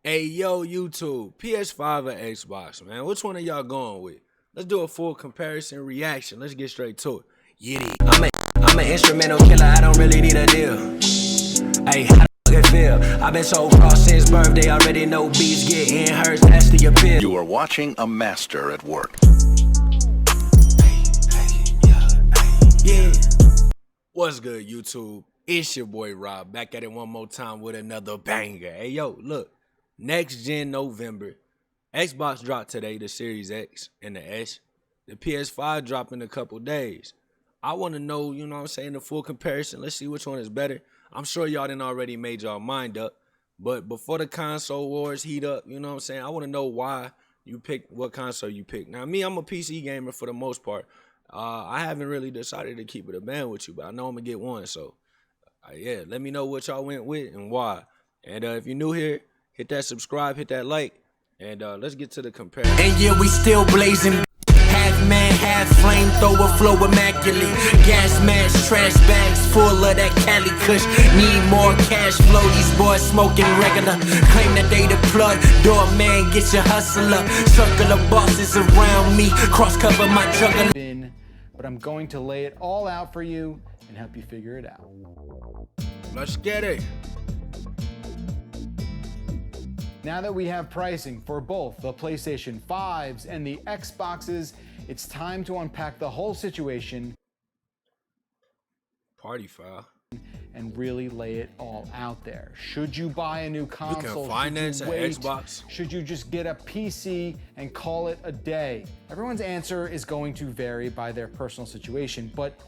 Hey, yo, YouTube, PS5 or Xbox, man? Which one are y'all going with? Let's do a full comparison reaction. Let's get straight to it. Yitty. I'm an instrumental killer. I don't really need a deal. Hey, how the fuck it feel? I've been so cross since birthday. Already know beats getting hurt. That's the appeal. You are watching a master at work. Yeah. What's good, YouTube? It's your boy Rob, back at it one more time with another banger. Hey, yo, look. Next gen November. Xbox dropped today, the Series X and the S. The PS5 dropped in a couple days. I want to know, you know what I'm saying, the full comparison. Let's see which one is better. I'm sure y'all done already made y'all mind up. But before the console wars heat up, you know what I'm saying, I want to know why you picked what console you picked. Now, me, I'm a PC gamer for the most part. I haven't really decided to keep it a band with you, but I know I'm going to get one. So, yeah, let me know what y'all went with and why. And if you're new here, hit that subscribe, hit that like, and let's get to the comparison. And yeah, we still blazing. Half man, half flamethrower, flow immaculate. Gas masks, trash bags, full of that Cali Kush. Need more cash flow, these boys smoking regular. Claim that they the plug, doorman, get your hustle up. Circle of bosses around me, cross cover my juggler. But I'm going to lay it all out for you and help you figure it out. Let's get it. Now that we have pricing for both the PlayStation 5s and the Xboxes, it's time to unpack the whole situation Party foul. and really lay it all out there. Should you buy a new console? You can finance Should you an wait? Xbox. Should you just get a PC and call it a day? Everyone's answer is going to vary by their personal situation, but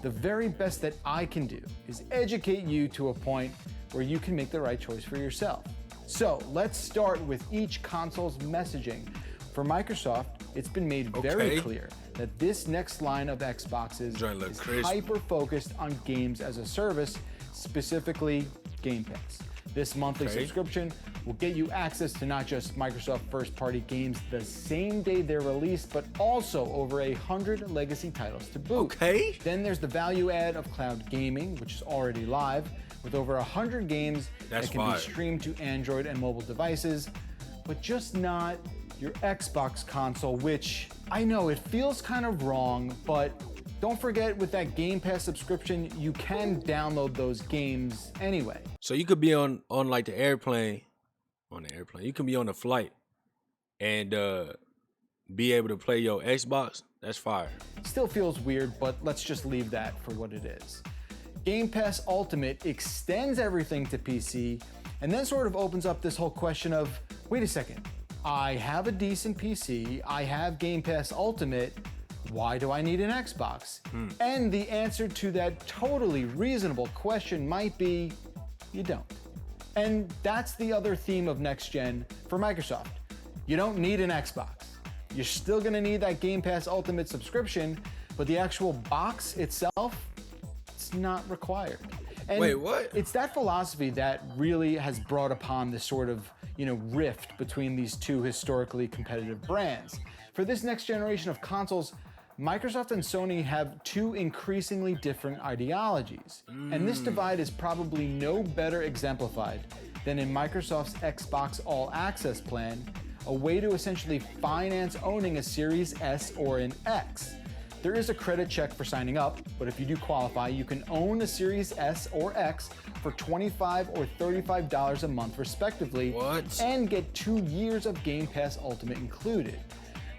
the very best that I can do is educate you to a point where you can make the right choice for yourself. So let's start with each console's messaging. For Microsoft, it's been made very clear that this next line of Xboxes is hyper-focused on games as a service, specifically Game Pass. This monthly subscription will get you access to not just Microsoft first-party games the same day they're released, but also over 100 legacy titles to boot. Then there's the value add of cloud gaming, which is already live, with over 100 games that can be streamed to Android and mobile devices, but just not your Xbox console, which I know it feels kind of wrong, but don't forget with that Game Pass subscription, you can download those games anyway. So you could be on like the airplane, you can be on a flight and be able to play your Xbox. That's fire. Still feels weird, but let's just leave that for what it is. Game Pass Ultimate extends everything to PC and then sort of opens up this whole question of, wait a second, I have a decent PC, I have Game Pass Ultimate, why do I need an Xbox? And the answer to that totally reasonable question might be, you don't. And that's the other theme of next gen for Microsoft. You don't need an Xbox. You're still gonna need that Game Pass Ultimate subscription, but the actual box itself, it's not required. And wait, what? It's that philosophy that really has brought upon this sort of, rift between these two historically competitive brands. For this next generation of consoles, Microsoft and Sony have two increasingly different ideologies. And this divide is probably no better exemplified than in Microsoft's Xbox All Access plan, a way to essentially finance owning a Series S or an X. There is a credit check for signing up, but if you do qualify, you can own a Series S or X for $25 or $35 a month respectively, and get 2 years of Game Pass Ultimate included.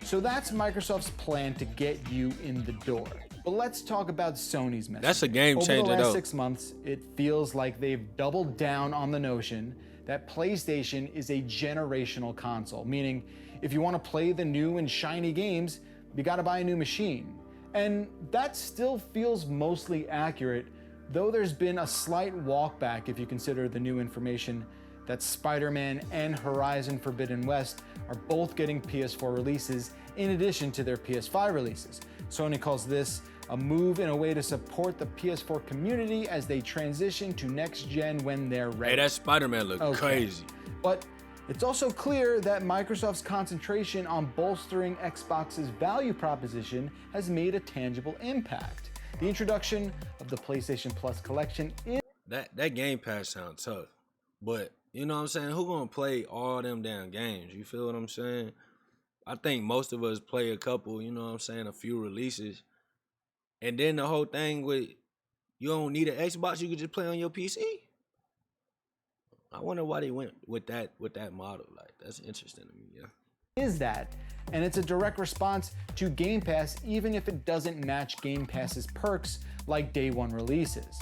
So that's Microsoft's plan to get you in the door. But let's talk about Sony's message. That's a game changer Over the last though. 6 months, it feels like they've doubled down on the notion that PlayStation is a generational console, meaning if you want to play the new and shiny games, you gotta buy a new machine. And that still feels mostly accurate, though there's been a slight walk back if you consider the new information that Spider-Man and Horizon Forbidden West are both getting PS4 releases in addition to their PS5 releases. Sony calls this a move in a way to support the PS4 community as they transition to next gen when they're ready. Hey, that Spider-Man look crazy. But it's also clear that Microsoft's concentration on bolstering Xbox's value proposition has made a tangible impact. The introduction of the PlayStation Plus collection is... That Game Pass sounds tough, but You know what I'm saying? Who gonna play all them damn games? You feel what I'm saying? I think most of us play a couple, you know what I'm saying, a few releases. And then the whole thing with you don't need an Xbox, you can just play on your PC. I wonder why they went with that model. Like, that's interesting to me, yeah. Is that, and it's a direct response to Game Pass, even if it doesn't match Game Pass's perks like day one releases.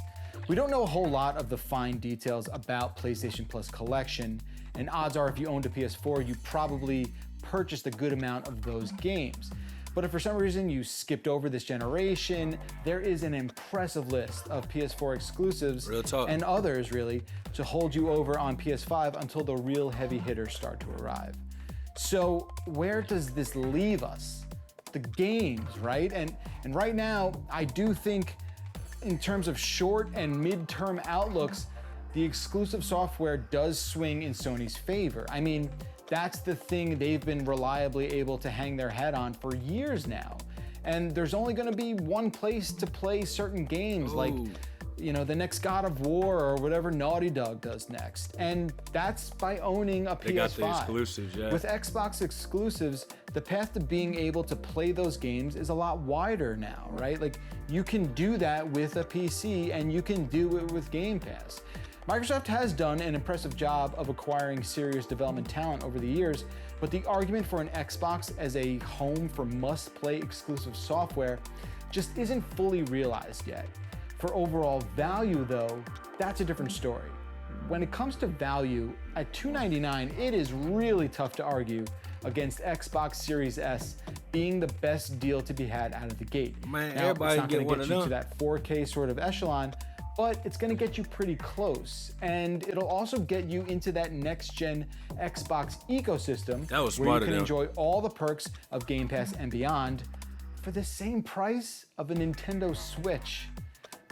We don't know a whole lot of the fine details about PlayStation Plus Collection, and odds are if you owned a PS4, you probably purchased a good amount of those games. But if for some reason you skipped over this generation, there is an impressive list of PS4 exclusives and others really to hold you over on PS5 until the real heavy hitters start to arrive. So where does this leave us? The games, right? And right now, I do think in terms of short and mid-term outlooks, the exclusive software does swing in Sony's favor. I mean, that's the thing they've been reliably able to hang their hat on for years now. And there's only gonna be one place to play certain games, like, you know, the next God of War or whatever Naughty Dog does next. And that's by owning a PS5. They got the exclusives, yeah. With Xbox exclusives, the path to being able to play those games is a lot wider now, right? Like, you can do that with a PC and you can do it with Game Pass. Microsoft has done an impressive job of acquiring serious development talent over the years, but the argument for an Xbox as a home for must-play exclusive software just isn't fully realized yet. For overall value though, that's a different story. When it comes to value, at $299, it is really tough to argue against Xbox Series S being the best deal to be had out of the gate. Man, now, everybody it's not get gonna one get of you them. to that 4K sort of echelon, but it's gonna get you pretty close. And it'll also get you into that next-gen Xbox ecosystem That was where you smart of can them. enjoy all the perks of Game Pass and beyond for the same price of a Nintendo Switch.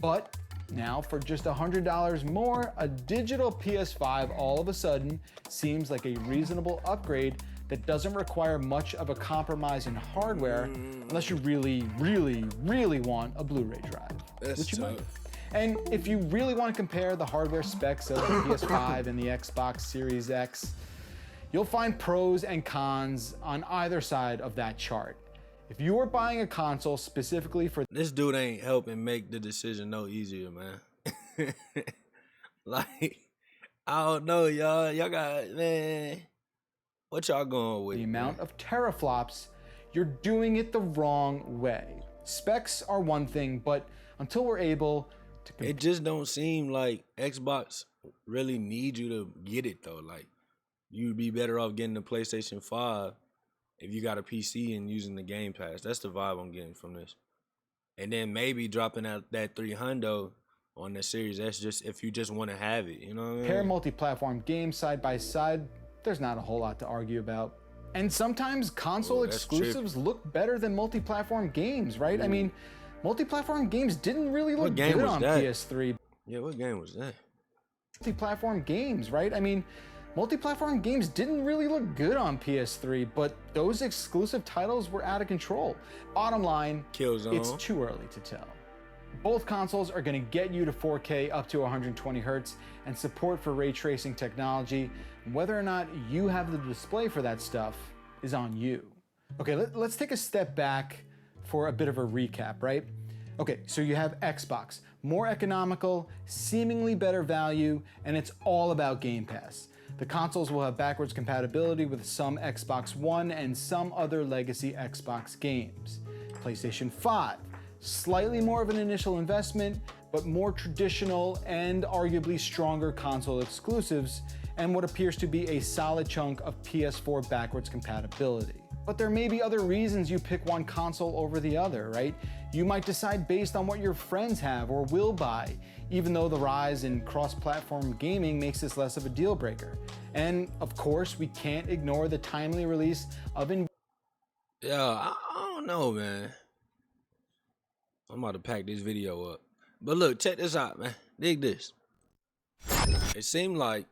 But now, for just $100 more, a digital PS5 all of a sudden seems like a reasonable upgrade that doesn't require much of a compromise in hardware unless you really, really, really want a Blu-ray drive, which you might. And if you really want to compare the hardware specs of the PS5 and the Xbox Series X, you'll find pros and cons on either side of that chart. If you are buying a console specifically for This dude ain't helping make the decision no easier, man. Like, I don't know, y'all. Y'all got, man, what y'all going with? the amount of teraflops, you're doing it the wrong way. Specs are one thing, but until we're able to It just don't seem like Xbox really need you to get it though. Like, you'd be better off getting the PlayStation 5 if you got a PC and using the Game Pass. That's the vibe I'm getting from this. And then maybe dropping out that $300 on the Series S just if you just want to have it, you know what I mean? pair multi-platform games side by side, there's not a whole lot to argue about. And sometimes console that's exclusives look better than multi-platform games, right? I mean, multi-platform games didn't really look game good was on that? PS3. Yeah, what game was that? Multi-platform games, right? I mean, multi-platform games didn't really look good on PS3, but those exclusive titles were out of control. Bottom line, Killzone. it's too early to tell. Both consoles are going to get you to 4K up to 120 Hertz and support for ray tracing technology. Whether or not you have the display for that stuff is on you. Okay, let's take a step back for a bit of a recap, right? Okay, so you have Xbox, more economical, seemingly better value, and it's all about Game Pass. The consoles will have backwards compatibility with some Xbox One and some other legacy Xbox games. PlayStation 5, slightly more of an initial investment, but more traditional and arguably stronger console exclusives, and what appears to be a solid chunk of PS4 backwards compatibility. But there may be other reasons you pick one console over the other, right? You might decide based on what your friends have or will buy, even though the rise in cross-platform gaming makes this less of a deal breaker. And of course, we can't ignore the timely release of Yeah, I don't know, man. I'm about to pack this video up. But look, check this out, man. Dig this. It seemed like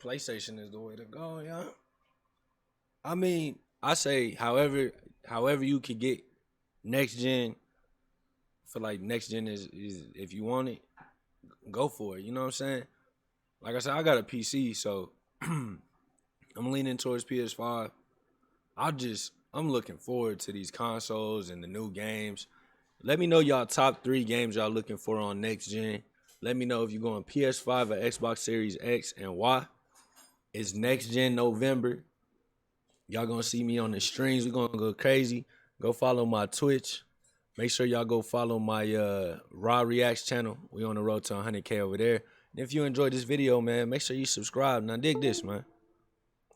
PlayStation is the way to go, yeah. I mean, I say however you could get next gen. For like next gen is if you want it, go for it. You know what I'm saying? like I said, I got a PC, so I'm leaning towards PS5. I'm looking forward to these consoles and the new games. Let me know y'all top 3 games y'all looking for on next gen. Let me know if you're going PS5 or Xbox Series X and why. It's next gen November. Y'all gonna see me on the streams. We're gonna go crazy. Go follow my Twitch. Make sure y'all go follow my Raw Reacts channel. We on the road to 100K over there. And if you enjoyed this video, man, make sure you subscribe. Now dig this, man.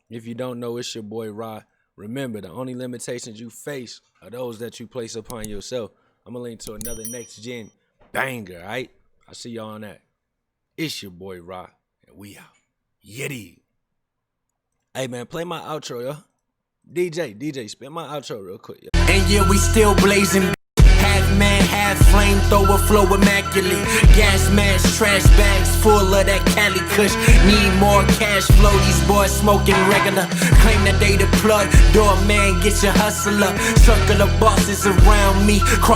If you don't know, it's your boy Raw. Remember, the only limitations you face are those that you place upon yourself. I'm gonna link to another next gen banger, all right? I'll see y'all on that. It's your boy Raw, and we out. Yeti. Hey, man, play my outro, yo. DJ, spin my outro real quick, yo. And yeah, we still blazing. Half man, half flamethrower, flow immaculate. Gas masks, trash bags full of that Cali Kush. Need more cash flow, these boys smoking regular. Claim that they the plug, doorman, get your hustler. Circle of bosses around me, cross